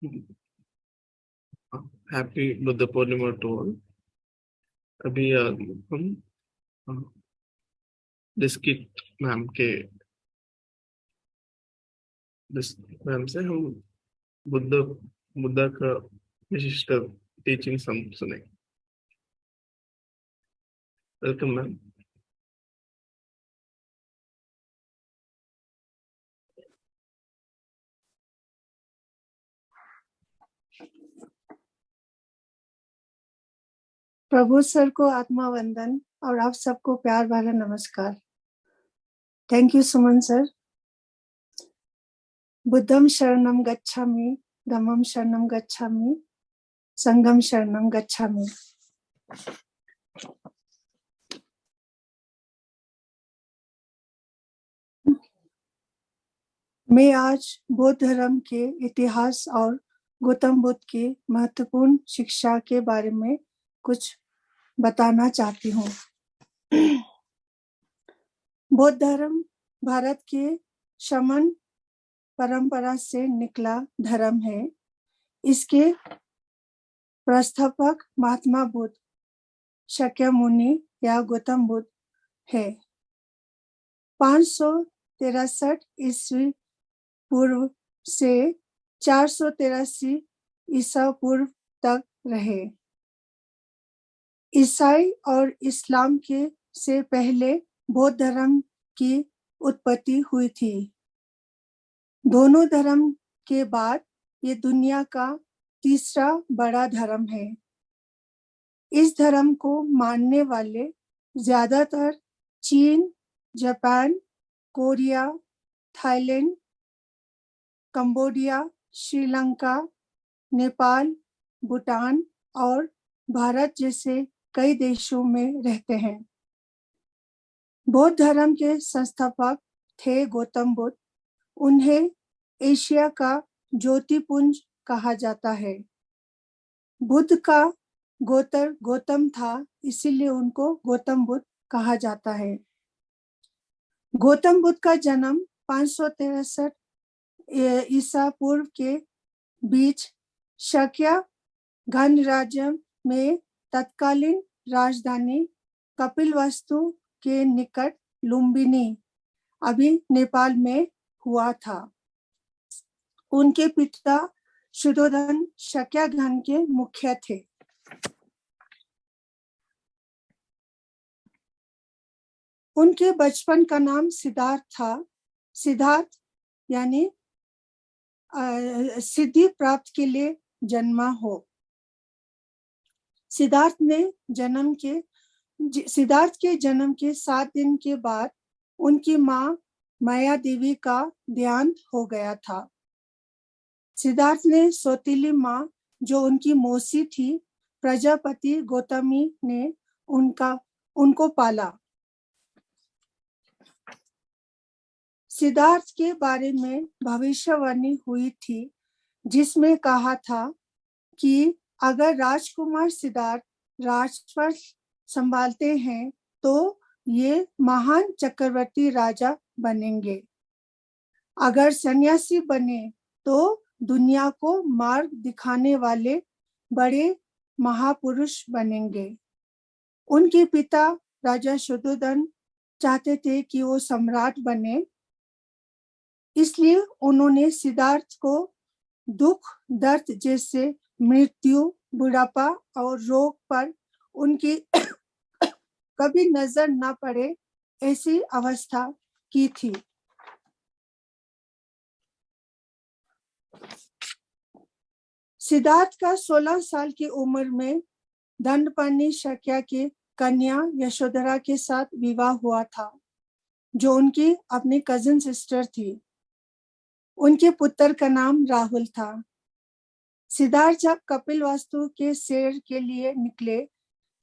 Happy Buddha Purnima to all. अभी हम Diskit ma'am के मैम से हम बुद्ध बुद्धा का विशिष्ट टीचिंग हम सुने। Welcome ma'am. प्रभु सर को आत्मा वंदन और आप सबको प्यार भरा नमस्कार। Thank you Suman sir. बुद्धम शरणम गच्छामि, धम्मम शरणम गच्छामि, संघम शरणम गच्छामि। मैं आज बौद्ध धर्म के इतिहास और गौतम बुद्ध की महत्वपूर्ण शिक्षा के बारे में कुछ बताना चाहती हूँ। बौद्ध धर्म भारत के शमन परंपरा से निकला धर्म है। इसके प्रस्थापक महात्मा बुद्ध, शाक्यमुनि या गौतम बुद्ध है। 563 ईस्वी पूर्व से 483 ईसा पूर्व तक रहे। ईसाई और इस्लाम के से पहले बौद्ध धर्म की उत्पत्ति हुई थी। दोनों धर्म के बाद ये दुनिया का तीसरा बड़ा धर्म है। इस धर्म को मानने वाले ज्यादातर चीन, Japan, Korea, Thailand, Cambodia, Sri Lanka, Nepal, Bhutan और भारत जैसे कई देशों में रहते हैं। बौद्ध धर्म के संस्थापक थे गौतम बुद्ध। उन्हें एशिया का ज्योतिपुंज कहा जाता है। बुद्ध का गोत्र गौतम था, इसीलिए उनको गौतम बुद्ध कहा जाता है। गौतम बुद्ध का जन्म 563 ईसा पूर्व के बीच शाक्य गणराज्य में तत्कालीन राजधानी कपिलवस्तु के निकट लुम्बिनी, अभी नेपाल में हुआ था। उनके पिता शुद्धोधन शाक्यगण के मुखिया थे। उनके बचपन का नाम सिद्धार्थ था। सिद्धार्थ यानी सिद्धि प्राप्त के लिए जन्मा हो। सिद्धार्थ के जन्म के 7 दिन के बाद उनकी माँ माया देवी का देहांत हो गया था। सिद्धार्थ ने सौतेली माँ, जो उनकी मौसी थी, प्रजापति गौतमी ने उनको पाला। सिद्धार्थ के बारे में भविष्यवाणी हुई थी, जिसमें कहा था कि अगर राजकुमार सिद्धार्थ राजपद संभालते हैं तो ये महान चक्रवर्ती राजा बनेंगे। अगर सन्यासी बने तो दुनिया को मार्ग दिखाने वाले बड़े महापुरुष बनेंगे। उनके पिता राजा शुद्धोधन चाहते थे कि वो सम्राट बने, इसलिए उन्होंने सिद्धार्थ को दुख, दर्द जैसे मृत्यु, बुढ़ापा और रोग पर उनकी कभी नजर न पड़े ऐसी अवस्था की थी। सिद्धार्थ का 16 साल की उम्र में दंडपाणि शाक्य की कन्या यशोधरा के साथ विवाह हुआ था, जो उनकी अपनी कजिन सिस्टर थी। उनके पुत्र का नाम राहुल था। सिद्धार्थ जब कपिलवस्तु के सैर के लिए निकले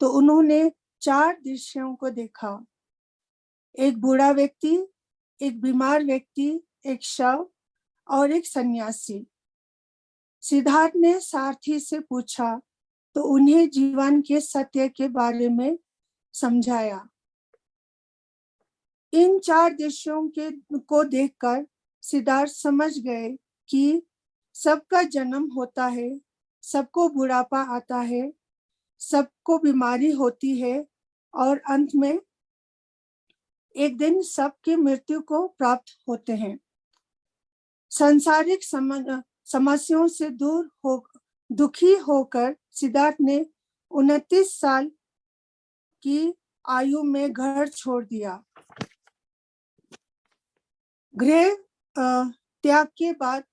तो उन्होंने 4 दृश्यों को देखा। एक बूढ़ा व्यक्ति, एक बीमार व्यक्ति, एक शव और एक सन्यासी। सिद्धार्थ ने सारथी से पूछा तो उन्हें जीवन के सत्य के बारे में समझाया। इन 4 दृश्यों को देखकर सिद्धार्थ समझ गए कि सबका जन्म होता है, सबको बुढ़ापा आता है, सबको बीमारी होती है और अंत में एक दिन सबकी मृत्यु को प्राप्त होते हैं। सांसारिक समस्याओं से दूर हो दुखी होकर सिद्धार्थ ने 29 साल की आयु में घर छोड़ दिया। गृह त्याग के बाद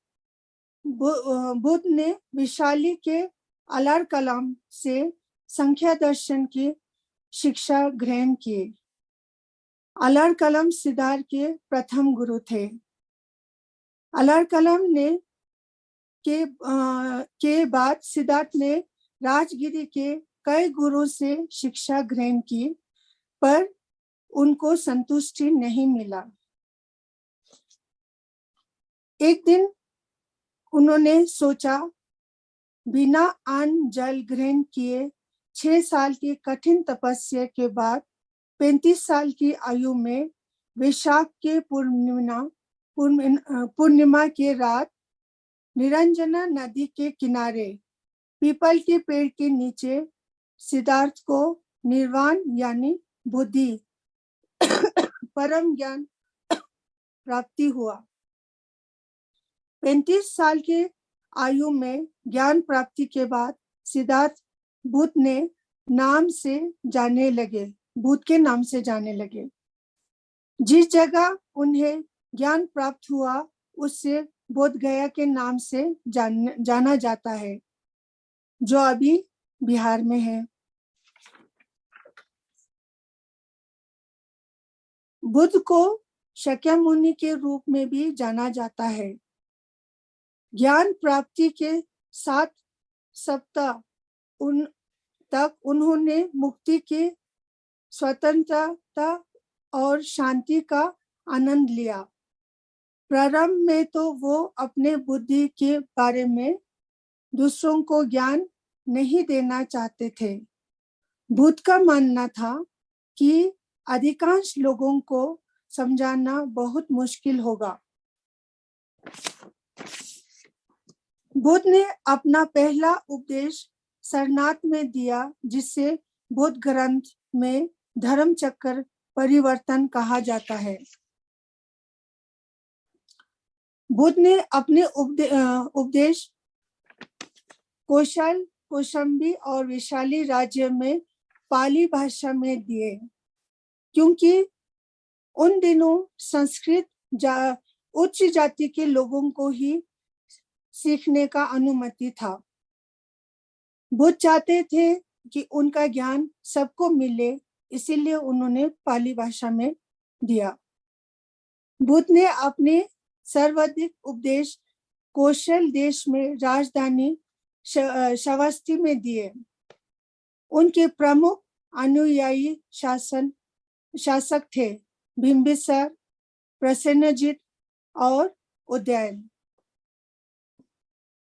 बुद्ध ने विशाली के अलार कलाम से संख्या दर्शन की शिक्षा ग्रहण की। अलार कलाम सिद्धार्थ के प्रथम गुरु थे। अलार कलाम ने के बाद सिद्धार्थ ने राजगिरी के कई गुरु से शिक्षा ग्रहण की, पर उनको संतुष्टि नहीं मिला। एक दिन उन्होंने सोचा, बिना अन्न जल ग्रहण किए 6 साल की कठिन तपस्या के बाद 35 साल की आयु में वैशाख के पूर्णिमा के रात निरंजना नदी के किनारे पीपल के पेड़ के नीचे सिद्धार्थ को निर्वाण यानी बुद्धि परम ज्ञान प्राप्ति हुआ। 35 साल के आयु में ज्ञान प्राप्ति के बाद सिद्धार्थ बुद्ध के नाम से जाने लगे। जिस जगह उन्हें ज्ञान प्राप्त हुआ उससे बोध गया के नाम से जाना जाता है, जो अभी बिहार में है। बुद्ध को शाक्यमुनि के रूप में भी जाना जाता है। ज्ञान प्राप्ति के 7 सप्ताह तक उन्होंने मुक्ति की स्वतंत्रता और शांति का आनंद लिया। प्रारंभ में तो वो अपने बुद्धि के बारे में दूसरों को ज्ञान नहीं देना चाहते थे। बुद्ध का मानना था कि अधिकांश लोगों को समझाना बहुत मुश्किल होगा। बुद्ध ने अपना पहला उपदेश सारनाथ में दिया, जिसे बुद्ध ग्रंथ में धर्म चक्र परिवर्तन कहा जाता है। बुद्ध ने अपने उपदेश कौशाम्बी और वैशाली राज्य में पाली भाषा में दिए, क्योंकि उन दिनों संस्कृत उच्च जाति के लोगों को ही सीखने का अनुमति था। बुद्ध चाहते थे कि उनका ज्ञान सबको मिले, इसीलिए उन्होंने पाली भाषा में दिया। बुद्ध ने अपने सर्वाधिक उपदेश कौशल देश में राजधानी श्रावस्ती में दिए। उनके प्रमुख अनुयायी शासक थे बिंबिसार, प्रसेनजित और उदयन।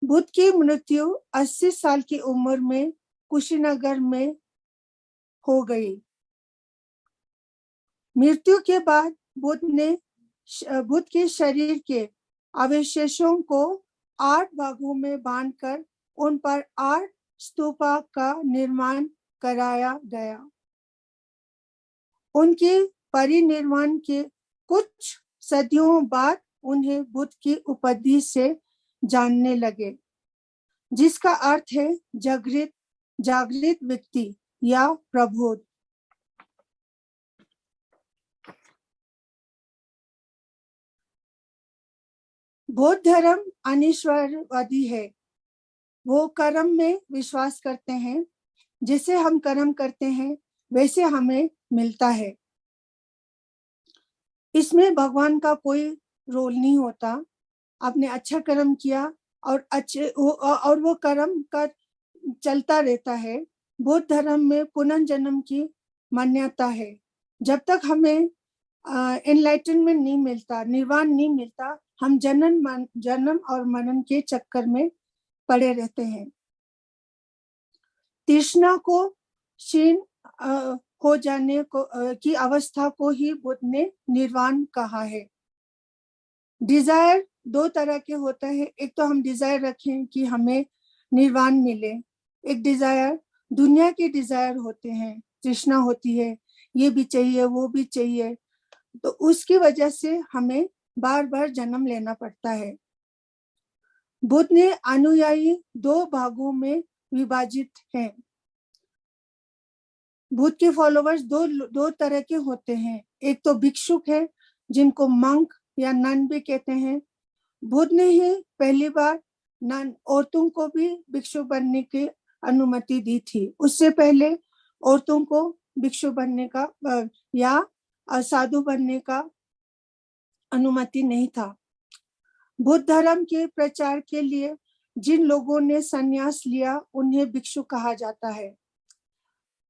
बुद्ध की मृत्यु 80 साल की उम्र में कुशीनगर में हो गई। मृत्यु के बाद बुद्ध के शरीर के अवशेषों को 8 भागों में बांधकर उन पर 8 स्तूपा का निर्माण कराया गया। उनके परिनिर्वाण के कुछ सदियों बाद उन्हें बुद्ध की उपाधि से जानने लगे, जिसका अर्थ है जागृत व्यक्ति या प्रबोध। बौद्ध धर्म अनिश्वरवादी है। वो कर्म में विश्वास करते हैं। जैसे हम कर्म करते हैं वैसे हमें मिलता है। इसमें भगवान का कोई रोल नहीं होता। आपने अच्छा कर्म किया और वो कर्म का चलता रहता है। बौद्ध धर्म में पुनर्जन्म की मान्यता है। जब तक हमें एनलाइटनमेंट नहीं मिलता, निर्वाण नहीं मिलता, हम जन्म और मरण के चक्कर में पड़े रहते हैं। तृष्णा को क्षीण हो जाने की अवस्था को ही बुद्ध ने निर्वाण कहा है। डिजायर दो तरह के होते हैं। एक तो हम डिजायर रखें कि हमें निर्वाण मिले, एक डिजायर दुनिया की डिजायर होते हैं, तृष्णा होती है, ये भी चाहिए वो भी चाहिए, तो उसकी वजह से हमें बार बार जन्म लेना पड़ता है। बुद्ध ने अनुयायी दो भागों में विभाजित हैं। बुद्ध के फॉलोवर्स दो तरह के होते हैं। एक तो भिक्षुक है जिनको मंक या नन भी कहते हैं। बुद्ध ने ही पहली बार नन औरतों को भी भिक्षु बनने की अनुमति दी थी। उससे पहले औरतों को भिक्षु बनने का या साधु बनने का अनुमति नहीं था। बुद्ध धर्म के प्रचार के लिए जिन लोगों ने संन्यास लिया उन्हें भिक्षु कहा जाता है।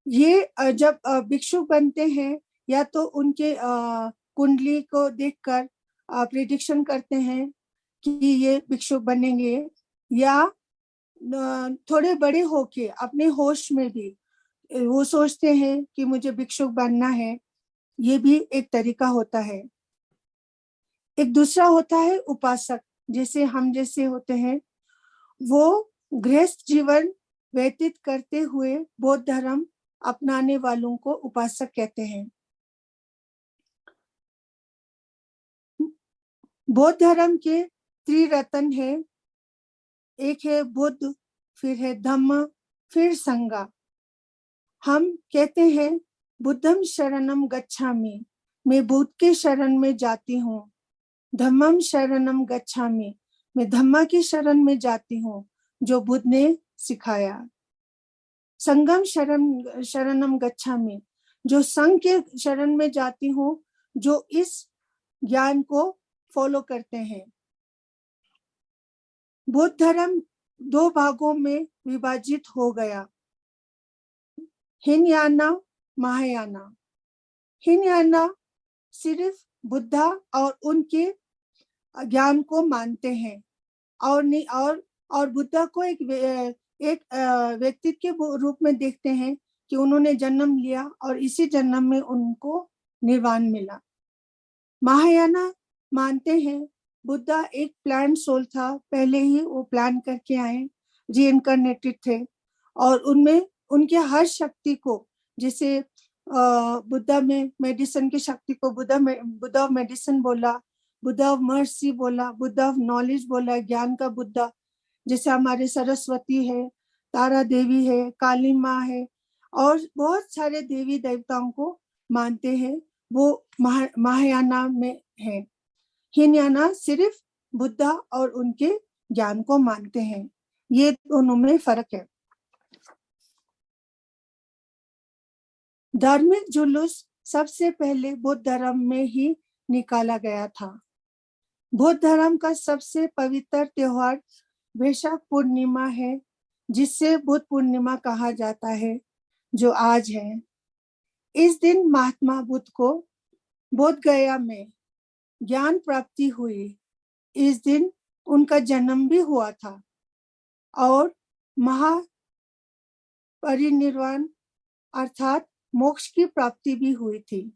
ये जब भिक्षु बनते हैं या तो उनके कुंडली को देखकर प्रिडिक्शन करते हैं कि ये भिक्षु बनेंगे, या थोड़े बड़े होके अपने होश में भी वो सोचते हैं कि मुझे भिक्षुक बनना है। ये भी एक तरीका होता है। एक दूसरा होता है उपासक, जैसे हम जैसे होते हैं। वो गृहस्थ जीवन व्यतीत करते हुए बौद्ध धर्म अपनाने वालों को उपासक कहते हैं। बौद्ध धर्म के त्रिरत्न है, एक है बुद्ध, फिर है धम्म, फिर संघा। हम कहते हैं बुद्धम शरणम गच्छामि, मैं बुद्ध के शरण में जाती हूँ। धम्मम शरणम गच्छामि, मैं धम्मा की शरण में जाती हूँ जो बुद्ध ने सिखाया। संगम शरणम गच्छामि, जो संघ के शरण में जाती हूँ जो इस ज्ञान को फॉलो करते हैं। बौद्ध धर्म दो भागों में विभाजित हो गया, हीनयाना, महायाना। हीनयाना सिर्फ बुद्धा और उनके ज्ञान को मानते हैं और नहीं और बुद्धा को एक व्यक्ति के रूप में देखते हैं कि उन्होंने जन्म लिया और इसी जन्म में उनको निर्वाण मिला। महायाना मानते हैं बुद्धा एक प्लान सोल था, पहले ही वो प्लान करके आए, रीइंकार्नेटेड थे, और उनमें उनके हर शक्ति को, जैसे बुद्धा में मेडिसिन की शक्ति को बुद्धा ऑफ मेडिसिन बोला, बुद्धा ऑफ मर्सी बोला, बुद्धा ऑफ नॉलेज बोला, ज्ञान का बुद्धा। जैसे हमारे सरस्वती है, तारा देवी है, काली माँ है, और बहुत सारे देवी देवताओं को मानते हैं, वो महायाना में है। हीनयाना सिर्फ बुद्धा और उनके ज्ञान को मानते हैं। ये दोनों में फर्क है। धार्मिक जुलूस सबसे पहले बुद्ध धर्म में ही निकाला गया था। बुद्ध धर्म का सबसे पवित्र त्योहार वैशाख पूर्णिमा है, जिसे बुद्ध पूर्णिमा कहा जाता है, जो आज है। इस दिन महात्मा बुद्ध को बोध गया में ज्ञान प्राप्ति हुई। इस दिन उनका जन्म भी हुआ था और महापरिनिर्वाण अर्थात मोक्ष की प्राप्ति भी हुई थी।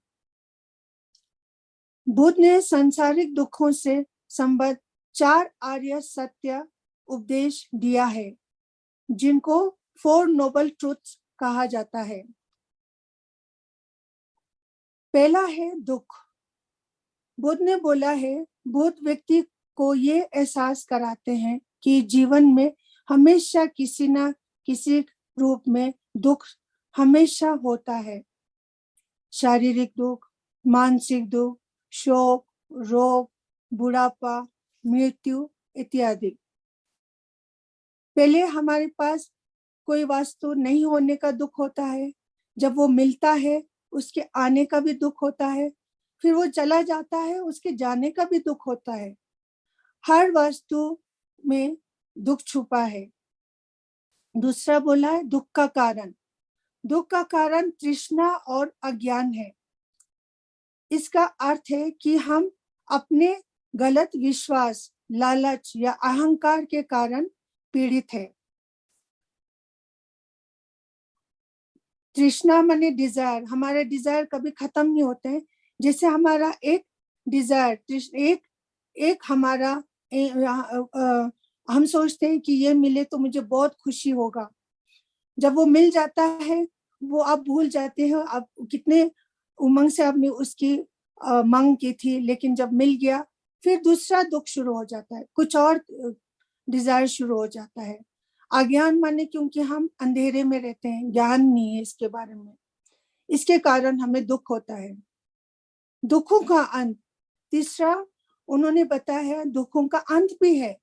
बुद्ध ने सांसारिक दुखों से संबद्ध 4 आर्य सत्य उपदेश दिया है, जिनको 4 नोबल ट्रुथ्स कहा जाता है। पहला है दुख। बुद्ध ने बोला है, बुद्ध व्यक्ति को ये एहसास कराते हैं कि जीवन में हमेशा किसी न किसी रूप में दुख हमेशा होता है। शारीरिक दुख, मानसिक दुख, शोक, रोग, बुढ़ापा, मृत्यु इत्यादि। पहले हमारे पास कोई वस्तु नहीं होने का दुख होता है, जब वो मिलता है उसके आने का भी दुख होता है, फिर वो चला जाता है उसके जाने का भी दुख होता है। हर वस्तु में दुख छुपा है। दूसरा बोला है दुख का कारण। दुख का कारण तृष्णा और अज्ञान है। इसका अर्थ है कि हम अपने गलत विश्वास, लालच या अहंकार के कारण पीड़ित है। तृष्णा माने डिजायर, हमारे डिजायर कभी खत्म नहीं होते हैं। जैसे हमारा एक डिजायर, एक हमारा हम सोचते हैं कि ये मिले तो मुझे बहुत खुशी होगा। जब वो मिल जाता है, वो आप भूल जाते हैं आप कितने उमंग से आपने उसकी मांग की थी, लेकिन जब मिल गया फिर दूसरा दुख शुरू हो जाता है, कुछ और डिजायर शुरू हो जाता है। अज्ञान माने क्योंकि हम अंधेरे में रहते हैं, ज्ञान नहीं है इसके बारे में, इसके कारण हमें दुख होता है। दुखों का अंत, तीसरा उन्होंने बताया दुखों का अंत भी है।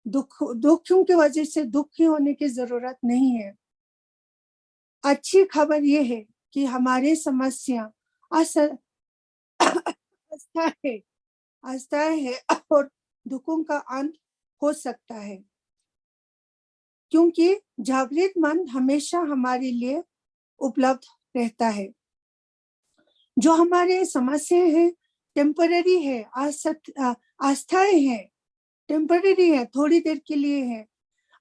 दुखों की वजह से दुखी होने की जरूरत नहीं है। अच्छी खबर यह है कि हमारी समस्या अस्थायी है और दुखों का अंत हो सकता है, क्योंकि जागृत मन हमेशा हमारे लिए उपलब्ध रहता है। जो हमारे समस्या है टेम्पररी है, अस्थायी है, टेम्पररी है, थोड़ी देर के लिए है।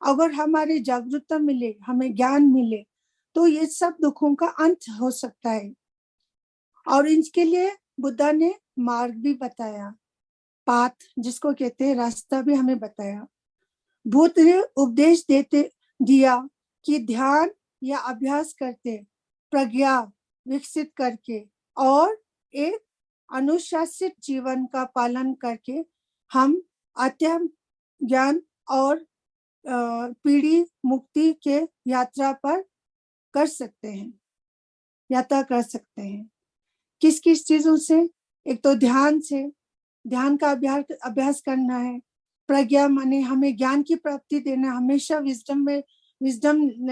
अगर हमारे जागरूकता मिले, हमें ज्ञान मिले, तो ये सब दुखों का अंत हो सकता है। और इसके लिए बुद्धा ने मार्ग भी बताया, पाथ जिसको कहते हैं, रास्ता भी हमें बताया। बुद्ध ने उपदेश दिया कि ध्यान या अभ्यास करते, प्रज्ञा विकसित करके और एक अनुशासित जीवन का पालन करके हम आत्म ज्ञान और पीढ़ी मुक्ति के यात्रा कर सकते हैं। किस किस चीजों से? एक तो ध्यान से, ध्यान का अभ्यास करना है। प्रज्ञा माने हमें ज्ञान की प्राप्ति देना, हमेशा विजडम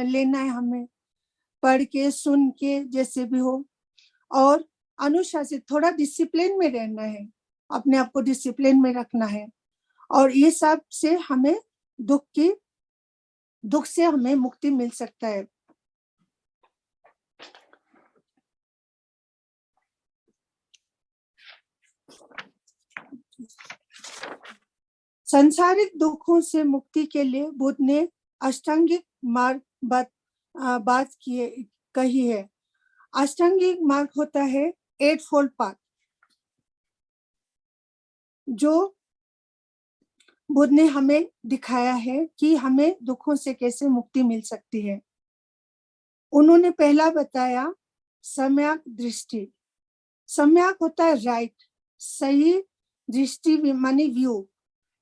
लेना है, हमें पढ़ के सुन के जैसे भी हो। और अनुशासित, थोड़ा डिसिप्लिन में रहना है, अपने आप को डिसिप्लिन में रखना है। और ये सब से हमें दुख से हमें मुक्ति मिल सकता है। संसारिक दुखों से मुक्ति के लिए बुद्ध ने अष्टांगिक मार्ग बात कही है। अष्टांगिक मार्ग होता है 8-fold पाथ, जो बुद्ध ने हमें दिखाया है कि हमें दुखों से कैसे मुक्ति मिल सकती है। उन्होंने पहला बताया सम्यक दृष्टि। सम्यक होता है राइट, सही दृष्टि माने व्यू,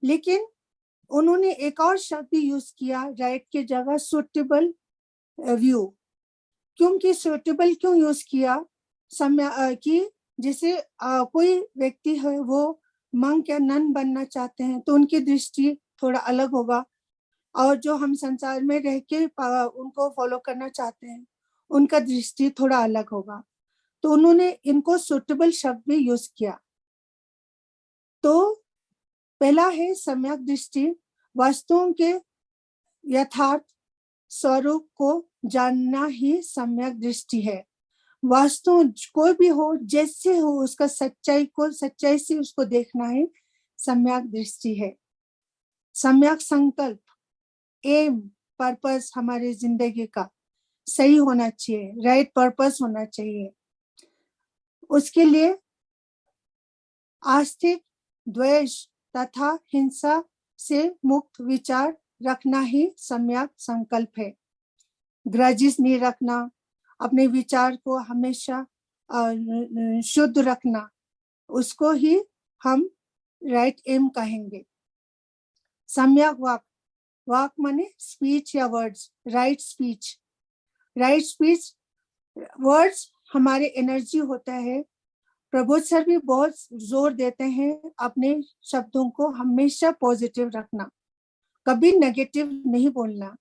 लेकिन उन्होंने एक और शब्द भी यूज किया राइट के जगह, सुटेबल व्यू। क्योंकि सुटेबल क्यों यूज किया? कि जैसे कोई व्यक्ति है, वो मंक या नन बनना चाहते हैं, तो उनकी दृष्टि थोड़ा अलग होगा। और जो हम संसार में रह के उनको फॉलो करना चाहते हैं, उनका दृष्टि थोड़ा अलग होगा। तो उन्होंने इनको सुटेबल शब्द भी यूज किया। तो पहला है सम्यक दृष्टि, वस्तुओं के यथार्थ स्वरूप को जानना ही सम्यक दृष्टि है। वस्तु कोई भी हो, जैसे हो, उसका सच्चाई से उसको देखना ही सम्यक दृष्टि है। सम्यक संकल्प, एम, पर्पस हमारी जिंदगी का सही होना चाहिए, राइट पर्पस होना चाहिए। उसके लिए आस्तिक, द्वेष तथा हिंसा से मुक्त विचार रखना ही सम्यक संकल्प है। ग्रजेस नहीं रखना, अपने विचार को हमेशा शुद्ध रखना, उसको ही हम राइट एम कहेंगे। सम्यक वाक माने स्पीच या वर्ड्स, राइट स्पीच। वर्ड्स हमारे एनर्जी होता है। प्रबोध सर भी बहुत जोर देते हैं अपने शब्दों को हमेशा पॉजिटिव रखना, कभी नेगेटिव नहीं बोलना।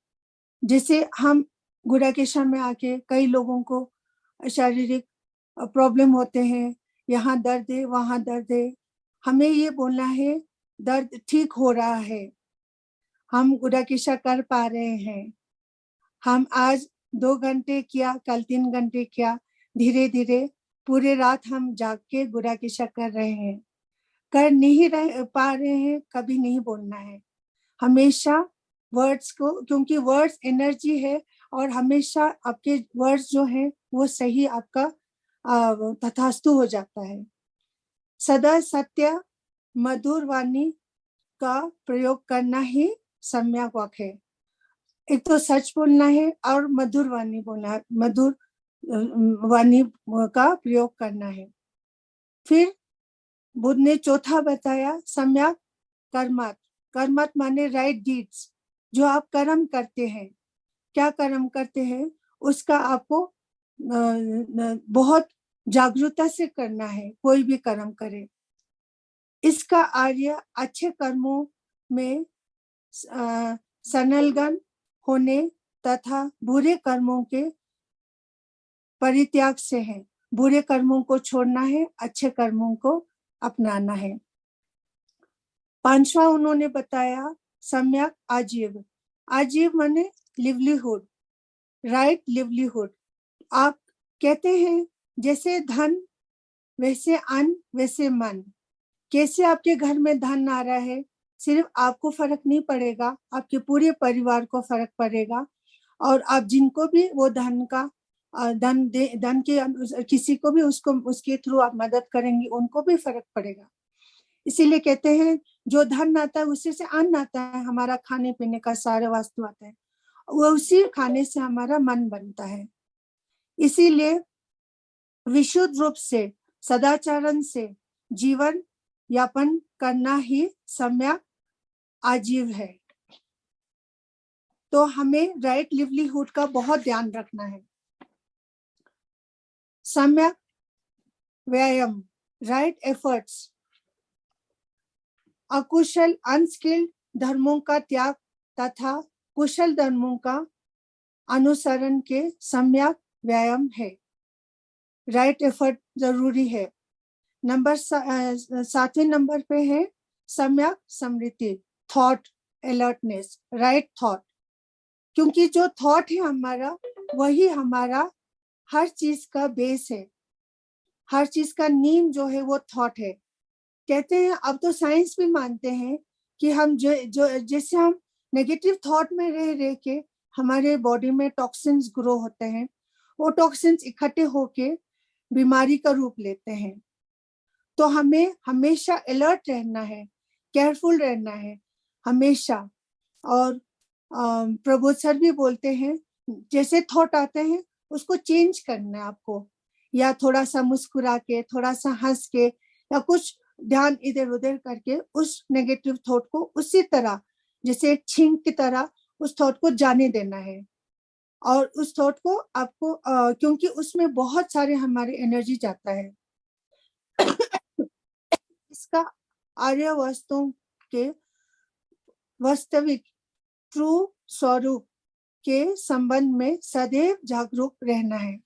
जैसे हम गुडाकेशा में आके कई लोगों को शारीरिक प्रॉब्लम होते हैं, यहाँ दर्द है, वहाँ दर्द है, हमें ये बोलना है दर्द ठीक हो रहा है, हम गुडाकेशा कर पा रहे हैं, हम आज 2 घंटे किया, कल 3 घंटे किया, धीरे धीरे पूरे रात हम जाग के गुडाकेशा कर रहे हैं। कर नहीं पा रहे हैं, कभी नहीं बोलना है, हमेशा वर्ड्स को, क्योंकि वर्ड्स एनर्जी है और हमेशा आपके वर्ड्स जो हैं वो सही आपका तथास्तु हो जाता है। सदा सत्य, मधुर वाणी का प्रयोग करना ही सम्यक वाक है। एक तो सच बोलना है और मधुर वाणी बोलना, मधुर वाणी का प्रयोग करना है। फिर बुद्ध ने चौथा बताया सम्यक कर्मत। कर्मत माने राइट डीड्स, जो आप कर्म करते हैं, क्या कर्म करते हैं उसका आपको बहुत जागरूकता से करना है, कोई भी कर्म करे। इसका आर्य अच्छे कर्मों में सनलगन होने तथा बुरे कर्मों के परित्याग से है। बुरे कर्मों को छोड़ना है, अच्छे कर्मों को अपनाना है। पांचवा उन्होंने बताया सम्यक आजीव। आजीव माने लिवलीहुड, राइट लिवलीहुड। आप कहते हैं जैसे धन वैसे अन्न वैसे मन। कैसे आपके घर में धन आ रहा है, सिर्फ आपको फर्क नहीं पड़ेगा, आपके पूरे परिवार को फर्क पड़ेगा। और आप जिनको भी वो धन का धन के किसी को भी उसको उसके थ्रू आप मदद करेंगे, उनको भी फर्क पड़ेगा। इसीलिए कहते हैं जो धन आता है उसी से अन्न आता है, हमारा खाने पीने का सारा वस्तु आता है, वो उसी खाने से हमारा मन बनता है। इसीलिए विशुद्ध रूप से सदाचरण से जीवन यापन करना ही सम्यक आजीव है। तो हमें राइट लिवलीहुड का बहुत ध्यान रखना है। सम्यक व्यायाम, राइट एफर्ट्स, अकुशल अनस्किल्ड धर्मों का त्याग तथा कुशल धर्मों का अनुसरण के सम्यक व्यायाम है। राइट एफर्ट जरूरी है। नंबर 7वें नंबर पे है सम्यक स्मृति, थॉट अलर्टनेस, राइट थॉट। क्योंकि जो थॉट है हमारा, वही हमारा हर चीज का बेस है, हर चीज का नींव जो है वो थॉट है। कहते हैं, अब तो साइंस भी मानते हैं कि हम जैसे हम नेगेटिव थॉट में रह रह के हमारे बॉडी में टॉक्सिन्स ग्रो होते हैं, वो टॉक्सिन्स इकट्ठे होके बीमारी का रूप लेते हैं। तो हमें हमेशा अलर्ट रहना है, केयरफुल रहना है हमेशा। और प्रबोध सर भी बोलते हैं जैसे थॉट आते हैं उसको चेंज करना है आपको, या थोड़ा सा मुस्कुरा के, थोड़ा सा हंस के, या कुछ ध्यान इधर उधर करके उस नेगेटिव थॉट को उसी तरह जैसे एक छींक की तरह उस थॉट को जाने देना है। और उस थॉट को आपको क्योंकि उसमें बहुत सारे हमारे एनर्जी जाता है। इसका आर्य वस्तुओं के वास्तविक ट्रू स्वरूप के संबंध में सदैव जागरूक रहना है।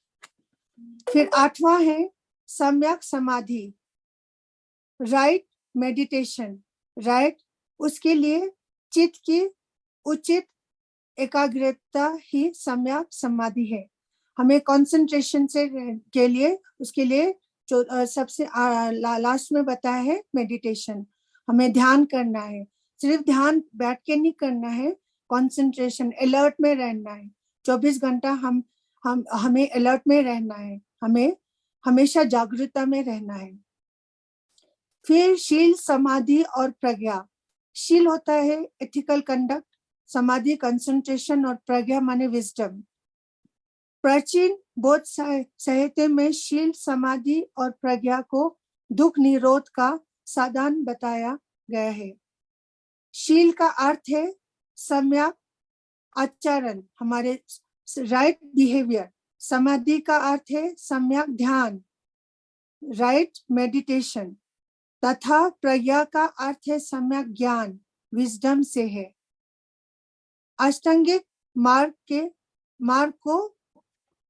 फिर 8वां है सम्यक समाधि, राइट मेडिटेशन, राइट। उसके लिए चित्त की उचित एकाग्रता ही सम्यक समाधि है। हमें कंसंट्रेशन से के लिए उसके लिए जो सबसे लास्ट में बताया है मेडिटेशन, हमें ध्यान करना है। सिर्फ ध्यान बैठ के नहीं करना है, कंसंट्रेशन, अलर्ट में रहना है। 24 घंटा हमें अलर्ट में रहना है, हमें हमेशा जागरूकता में रहना है। फिर शील, समाधि और प्रज्ञा। शील होता है एथिकल कंडक्ट, समाधि कंसंट्रेशन और प्रज्ञा माने विजडम। प्राचीन बौद्ध साहित्य में शील, समाधि और प्रज्ञा को दुख निरोध का साधन बताया गया है। शील का अर्थ है सम्यक आचरण, हमारे राइट बिहेवियर। समाधि का अर्थ है सम्यक ध्यान, राइट मेडिटेशन। तथा प्रज्ञा का अर्थ है सम्यक ज्ञान, विजडम से है। अष्टांगिक मार्ग को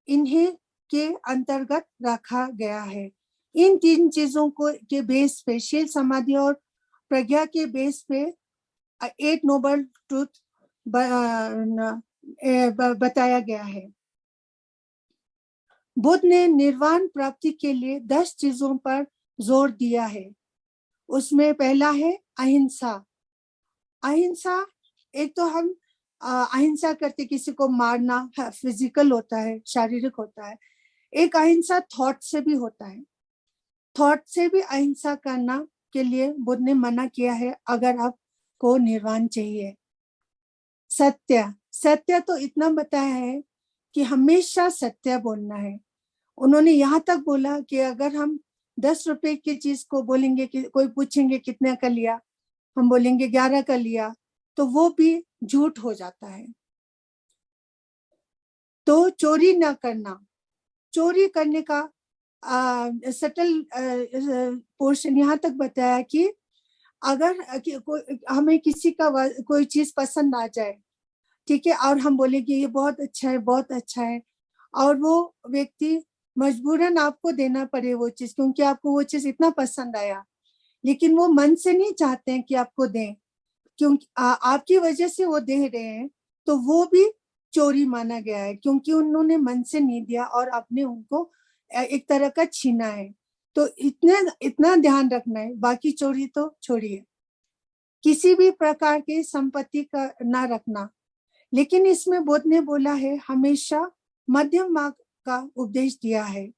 इन्हीं के अंतर्गत रखा गया है। इन 3 चीजों को के बेस पे, शील, समाधि और प्रज्ञा के बेस पे 8 नोबल ट्रूथ बताया गया है। बुद्ध ने निर्वाण प्राप्ति के लिए 10 चीजों पर जोर दिया है। उसमें पहला है अहिंसा। अहिंसा, एक तो हम अहिंसा करते किसी को मारना फिजिकल होता है, शारीरिक होता है। एक अहिंसा थॉट से भी होता है। थॉट से भी अहिंसा करना के लिए बुद्ध ने मना किया है। अगर आप को निर्वाण चाहिए। सत्य, सत्य तो इतना बताया है कि हमेशा सत्य बोलना है। उन्होंने यहाँ तक बोला कि अगर हम 10 रुपए की चीज को बोलेंगे कि कोई पूछेंगे कितने का लिया, हम बोलेंगे 11 का लिया, तो वो भी झूठ हो जाता है। तो चोरी ना करना, चोरी करने का सटल पोर्शन यहाँ तक बताया कि अगर हमें किसी का कोई चीज पसंद आ जाए, ठीक है, और हम बोलेंगे ये बहुत अच्छा है, बहुत अच्छा है, और वो व्यक्ति मजबूरन आपको देना पड़े वो चीज क्योंकि आपको वो चीज इतना पसंद आया, लेकिन वो मन से नहीं चाहते हैं कि आपको दें, क्योंकि आपकी वजह से वो दे रहे हैं, तो वो भी चोरी माना गया है क्योंकि उन्होंने मन से नहीं दिया और आपने उनको एक तरह का छीना है। तो इतना ध्यान रखना है। बाकी चोरी तो छोड़िए, किसी भी प्रकार की संपत्ति का ना रखना। लेकिन इसमें बुद्ध ने बोला है हमेशा मध्यम मार्ग का उपदेश दिया है।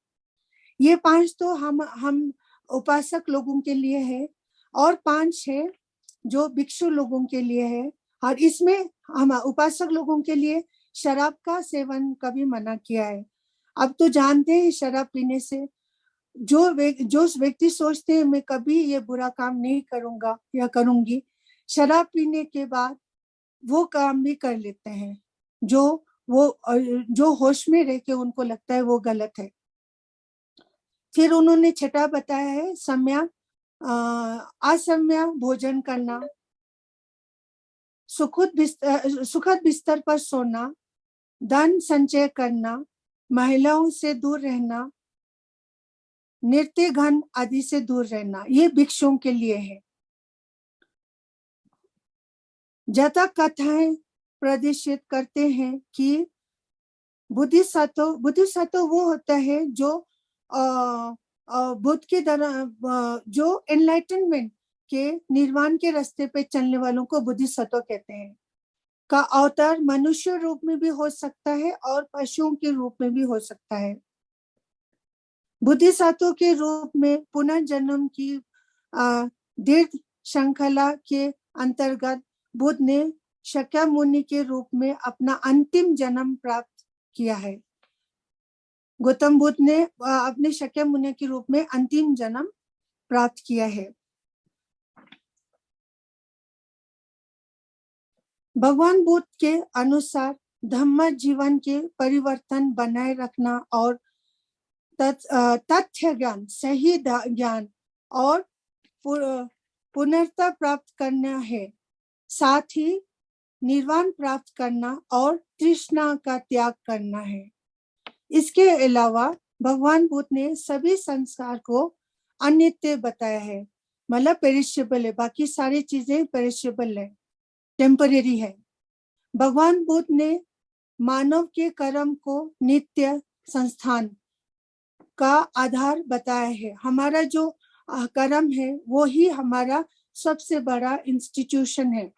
ये 5 तो हम उपासक लोगों के लिए है और 5 है जो भिक्षु लोगों के लिए है, और इसमें हम उपासक लोगों के लिए शराब का सेवन कभी मना किया है। अब तो जानते हैं शराब पीने से जो व्यक्ति सोचते हैं मैं कभी ये बुरा काम नहीं करूंगा या करूंगी, शराब पीने के बाद वो काम भी कर लेते हैं जो होश में रह के उनको लगता है वो गलत है। फिर उन्होंने छठा बताया है सम्या असम्या भोजन करना, सुखद बिस्तर पर सोना, धन संचय करना, महिलाओं से दूर रहना, नृत्य घन आदि से दूर रहना, ये भिक्षुओं के लिए है। जातक कथाएं प्रदर्शित करते हैं कि बुद्धिसत्व वो होता है जो बुद्ध के द्वारा जो एनलाइटनमेंट के निर्वाण के रास्ते पे चलने वालों को बुद्धिसत्व कहते हैं। का अवतार मनुष्य रूप में भी हो सकता है और पशुओं के रूप में भी हो सकता है। बुद्धिसत्व के रूप में पुनर्जन्म की दीर्घ श्रृंखला के अंतर्गत बुद्ध ने शाक्यमुनि के रूप में अपना अंतिम जन्म प्राप्त किया है। गौतम बुद्ध ने अपने शाक्यमुनि के रूप में अंतिम जन्म प्राप्त किया है। भगवान बुद्ध के अनुसार धम्म जीवन के परिवर्तन बनाए रखना और तथ्य ज्ञान, सही ज्ञान और पुनर्ता प्राप्त करना है, साथ ही निर्वाण प्राप्त करना और तृष्णा का त्याग करना है। इसके अलावा भगवान बुद्ध ने सभी संसार को अनित्य बताया है, मतलब पेरिशेबल है, बाकी सारी चीजें पेरिशेबल है, टेम्परेरी है। भगवान बुद्ध ने मानव के कर्म को नित्य संस्थान का आधार बताया है। हमारा जो कर्म है वो ही हमारा सबसे बड़ा इंस्टीट्यूशन है।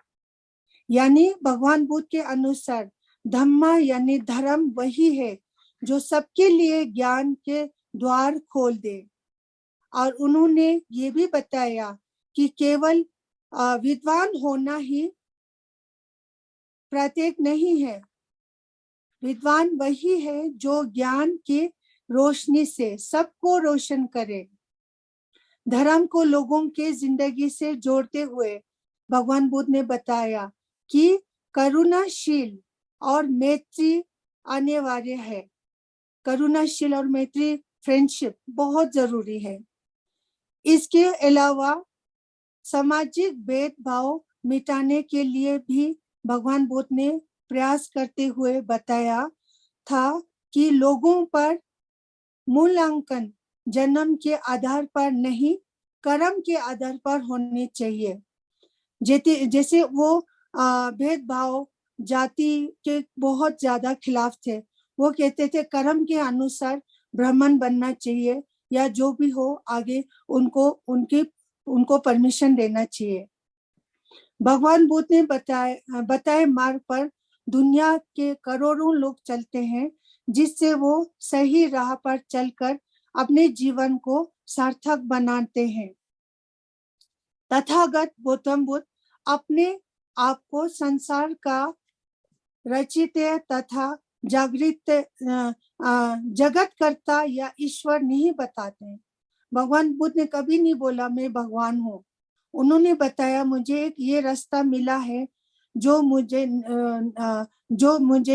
यानी भगवान बुद्ध के अनुसार धम्मा यानी धर्म वही है जो सबके लिए ज्ञान के द्वार खोल दे। और उन्होंने ये भी बताया कि केवल विद्वान होना ही प्रत्येक नहीं है, विद्वान वही है जो ज्ञान की रोशनी से सबको रोशन करे। धर्म को लोगों के जिंदगी से जोड़ते हुए भगवान बुद्ध ने बताया कि करुणाशील और मैत्री अनिवार्य है। करुणाशील और मैत्री फ्रेंडशिप बहुत जरूरी है। इसके अलावा सामाजिक भेदभाव मिटाने के लिए भी भगवान बुद्ध ने प्रयास करते हुए बताया था कि लोगों पर मूल्यांकन जन्म के आधार पर नहीं, कर्म के आधार पर होने चाहिए। जैसे वो भेदभाव जाति के बहुत ज्यादा खिलाफ थे। वो कहते थे कर्म के अनुसार ब्राह्मण बनना चाहिए या जो भी हो आगे उनको परमिशन देना चाहिए। भगवान बुद्ध ने बताए मार्ग पर दुनिया के करोड़ों लोग चलते हैं, जिससे वो सही राह पर चलकर अपने जीवन को सार्थक बनाते हैं। तथागत गौतम बुद्ध अपने आप को संसार का रचित तथा जागृत जगत करता या ईश्वर नहीं बताते। भगवान बुद्ध ने कभी नहीं बोला मैं भगवान हूँ। उन्होंने बताया मुझे एक ये रास्ता मिला है जो मुझे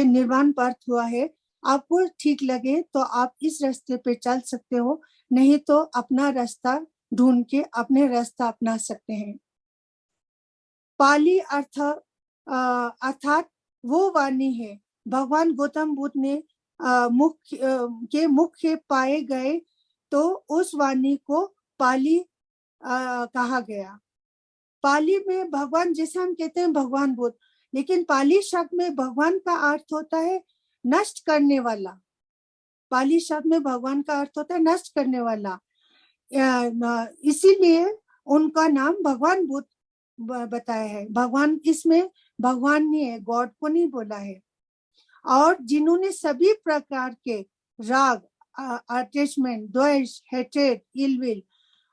निर्वाण प्राप्त हुआ है। आपको ठीक लगे तो आप इस रास्ते पे चल सकते हो, नहीं तो अपना रास्ता ढूंढ के अपने रास्ता अपना सकते हैं। पाली अर्थात वो वाणी है भगवान गौतम बुद्ध ने मुख्य पाए गए, तो उस वाणी को पाली कहा गया। पाली में भगवान, जैसे हम कहते हैं भगवान बुद्ध, लेकिन पाली शब्द में भगवान का अर्थ होता है नष्ट करने वाला। पाली शब्द में भगवान का अर्थ होता है नष्ट करने वाला, इसीलिए उनका नाम भगवान बुद्ध बताया है। भगवान, इसमें भगवान नहीं है, गॉड को नहीं बोला है। और जिन्होंने सभी प्रकार के राग, अटैचमेंट, द्वेष, हेट्रेड, इलविल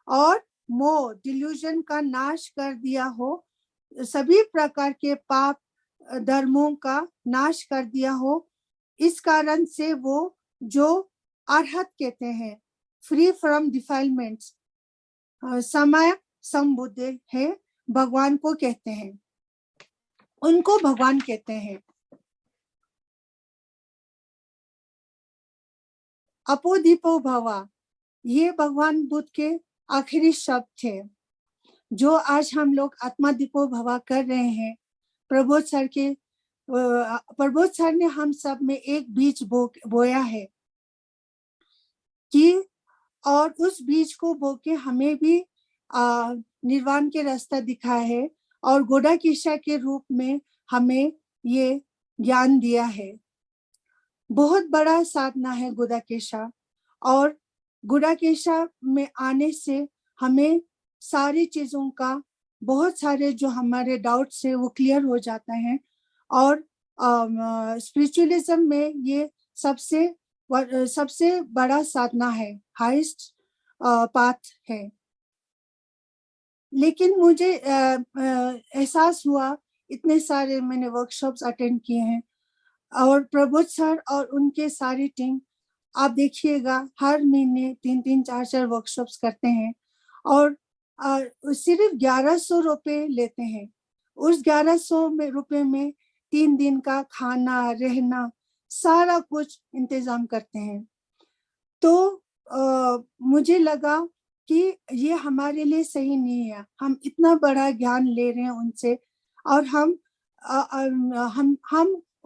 और मोह, डिल्यूजन का नाश कर दिया हो, सभी प्रकार के पाप धर्मों का नाश कर दिया हो, इस कारण से वो जो अरहत कहते हैं, फ्री फ्रॉम डिफाइलमेंट्स, समय संबुद्ध है, भगवान को कहते हैं, उनको भगवान कहते हैं। अपोदीपो भवा, ये भगवान बुद्ध के आखिरी शब्द थे जो आज हम लोग आत्मा दीपो भवा कर रहे हैं। प्रबोध सर ने हम सब में एक बीज बोया है कि, और उस बीज को बो के हमें भी निर्वाण के रास्ता दिखाया है और गोडाकेशा के रूप में हमें ये ज्ञान दिया है। बहुत बड़ा साधना है गोडाकेशा, और गोडाकेशा में आने से हमें सारी चीजों का, बहुत सारे जो हमारे डाउट्स है वो क्लियर हो जाता है। और स्पिरिचुअलिज्म में ये सबसे बड़ा साधना है, हाईएस्ट पाथ है। लेकिन मुझे एहसास हुआ, इतने सारे मैंने वर्कशॉप्स अटेंड किए हैं, और प्रबोध सर और उनके सारी टीम, आप देखिएगा हर महीने 3-3, 4-4 वर्कशॉप्स करते हैं, और सिर्फ 1100 रुपए लेते हैं। उस 1100 रुपए में 3 दिन का खाना, रहना, सारा कुछ इंतजाम करते हैं। तो मुझे लगा कि ये हमारे लिए सही नहीं है। हम इतना बड़ा ज्ञान ले रहे हैं उनसे, और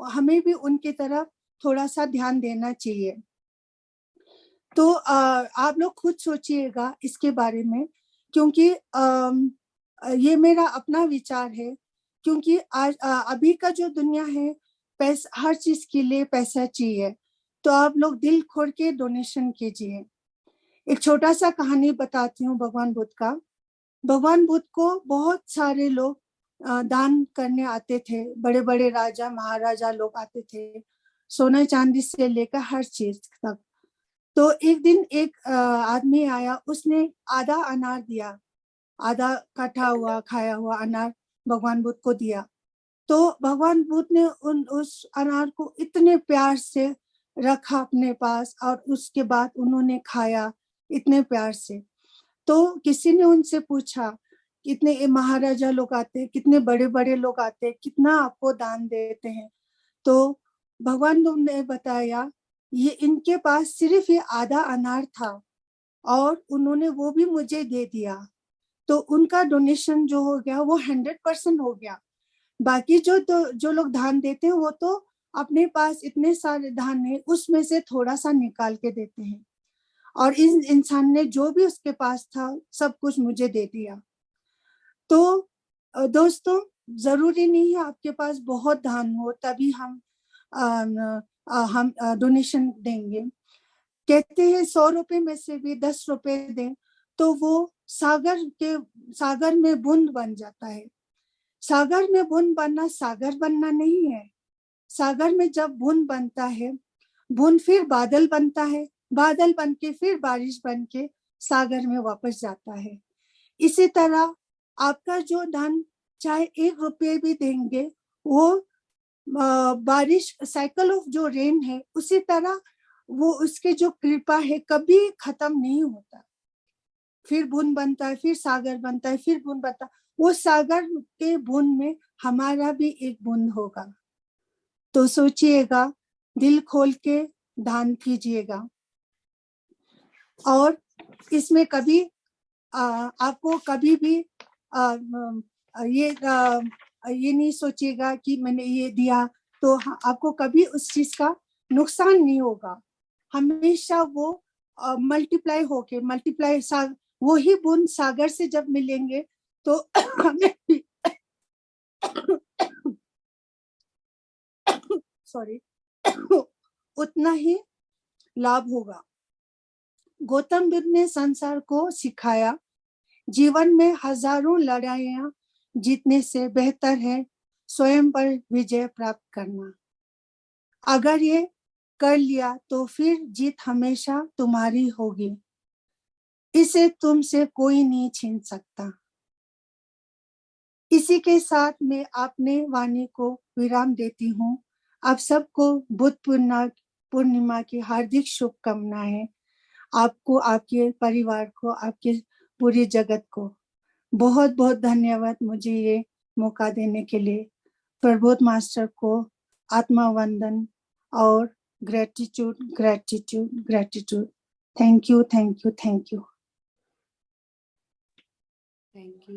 हमें भी उनकी तरफ थोड़ा सा ध्यान देना चाहिए। तो आप लोग खुद सोचिएगा इसके बारे में, क्योंकि ये मेरा अपना विचार है। क्योंकि आज अभी का जो दुनिया है, पैसा, हर चीज के लिए पैसा चाहिए, तो आप लोग दिल खोल के डोनेशन कीजिए। एक छोटा सा कहानी बताती हूँ भगवान बुद्ध का। भगवान बुद्ध को बहुत सारे लोग दान करने आते थे, बड़े बड़े राजा महाराजा लोग आते थे, सोना चांदी से लेकर हर चीज तक। तो एक दिन एक आदमी आया, उसने आधा अनार दिया, आधा कटा हुआ खाया हुआ अनार भगवान बुद्ध को दिया। तो भगवान बुद्ध ने उस अनार को इतने प्यार से रखा अपने पास, और उसके बाद उन्होंने खाया इतने प्यार से। तो किसी ने उनसे पूछा, कितने महाराजा लोग आते, कितने बड़े बड़े लोग आते, कितना आपको दान देते हैं? तो भगवान बुद्ध ने बताया, ये इनके पास सिर्फ ये आधा अनार था, और उन्होंने वो भी मुझे दे दिया। तो उनका डोनेशन जो हो गया वो 100% हो गया। बाकी जो लोग दान देते हैं, वो तो अपने पास इतने सारे दान है, उसमें से थोड़ा सा निकाल के देते हैं। और इस इंसान ने जो भी उसके पास था सब कुछ मुझे दे दिया। तो दोस्तों, जरूरी नहीं है आपके पास बहुत दान हो तभी हम डोनेशन देंगे। कहते हैं 100 रुपए में से भी 10 रुपए दें तो वो सागर में बूंद बन जाता है। सागर में बूंद बनना सागर बनना नहीं है। सागर में जब बूंद बनता है, बूंद फिर बादल बनता है, बादल बन के फिर बारिश बन के सागर में वापस जाता है। इसी तरह आपका जो धन चाहे 1 रुपये भी देंगे, वो बारिश, साइकिल ऑफ जो रेन है, उसी तरह वो उसके जो कृपा है कभी खत्म नहीं होता। फिर बूंद बनता है, फिर सागर बनता है, फिर बूंद बनता है। वो सागर के बूंद में हमारा भी एक बूंद होगा। तो सोचिएगा, दिल खोल के दान कीजिएगा, और इसमें कभी आपको कभी भी ये नहीं सोचिएगा कि मैंने ये दिया तो आपको कभी उस चीज का नुकसान नहीं होगा। हमेशा वो मल्टीप्लाई होके वही बूंद सागर से जब मिलेंगे तो हमें भी सॉरी उतना ही लाभ होगा। गौतम बुद्ध ने संसार को सिखाया, जीवन में हजारों लड़ाइयां जीतने से बेहतर है स्वयं पर विजय प्राप्त करना। अगर ये कर लिया तो फिर जीत हमेशा तुम्हारी होगी, इसे तुमसे कोई नहीं छीन सकता। इसी के साथ मैं अपने वाणी को विराम देती हूँ। आप सबको बुद्ध पूर्णिमा की हार्दिक शुभकामनाएं। आपको, आपके परिवार को, आपके पूरे जगत को बहुत बहुत धन्यवाद मुझे ये मौका देने के लिए। प्रबोध मास्टर को आत्मा वंदन और gratitude gratitude gratitude. Thank you, thank you, thank you. Thank you.